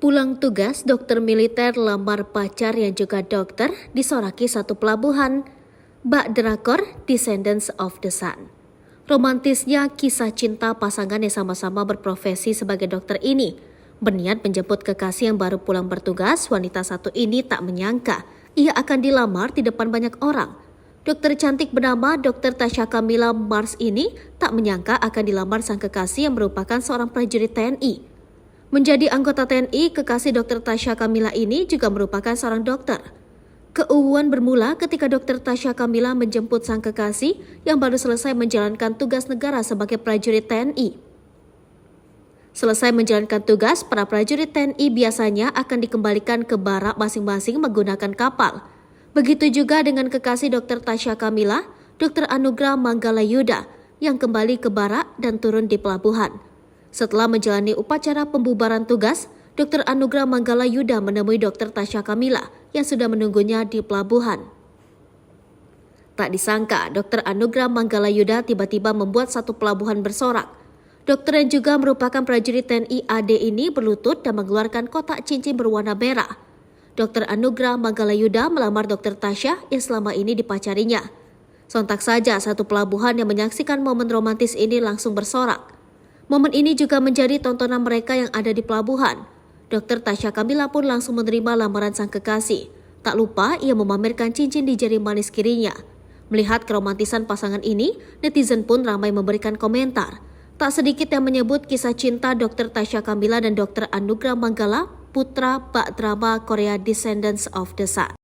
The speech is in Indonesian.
Pulang tugas, dokter militer lamar pacar yang juga dokter disoraki satu pelabuhan. Bak drakor Descendants of the Sun. Romantisnya kisah cinta pasangan yang sama-sama berprofesi sebagai dokter ini berniat menjemput kekasih yang baru pulang bertugas. Wanita satu ini tak menyangka ia akan dilamar di depan banyak orang. Dokter cantik bernama Dr. Tasha Kamila Mars ini tak menyangka akan dilamar sang kekasih yang merupakan seorang prajurit TNI. Menjadi anggota TNI, kekasih Dr. Tasha Kamila ini juga merupakan seorang dokter. Keuuan bermula ketika Dr. Tasha Kamila menjemput sang kekasih yang baru selesai menjalankan tugas negara sebagai prajurit TNI. Selesai menjalankan tugas, para prajurit TNI biasanya akan dikembalikan ke barak masing-masing menggunakan kapal. Begitu juga dengan kekasih Dr. Tasha Kamila, Dr. Anugrah Manggalayuda, yang kembali ke barak dan turun di pelabuhan. Setelah menjalani upacara pembubaran tugas, Dr. Anugrah Manggalayuda menemui Dr. Tasha Kamila yang sudah menunggunya di pelabuhan. Tak disangka, Dr. Anugrah Manggalayuda tiba-tiba membuat satu pelabuhan bersorak. Dokter yang juga merupakan prajurit TNI AD ini berlutut dan mengeluarkan kotak cincin berwarna merah. Dr. Anugrah Manggalayuda melamar Dr. Tasha yang selama ini dipacarinya. Sontak saja satu pelabuhan yang menyaksikan momen romantis ini langsung bersorak. Momen ini juga menjadi tontonan mereka yang ada di pelabuhan. Dr. Tasha Kamila pun langsung menerima lamaran sang kekasih. Tak lupa ia memamerkan cincin di jari manis kirinya. Melihat keromantisan pasangan ini, netizen pun ramai memberikan komentar. Tak sedikit yang menyebut kisah cinta Dr. Tasha Kamila dan Dr. Anugrah Manggala, putra bak drama Korea Descendants of the Sun.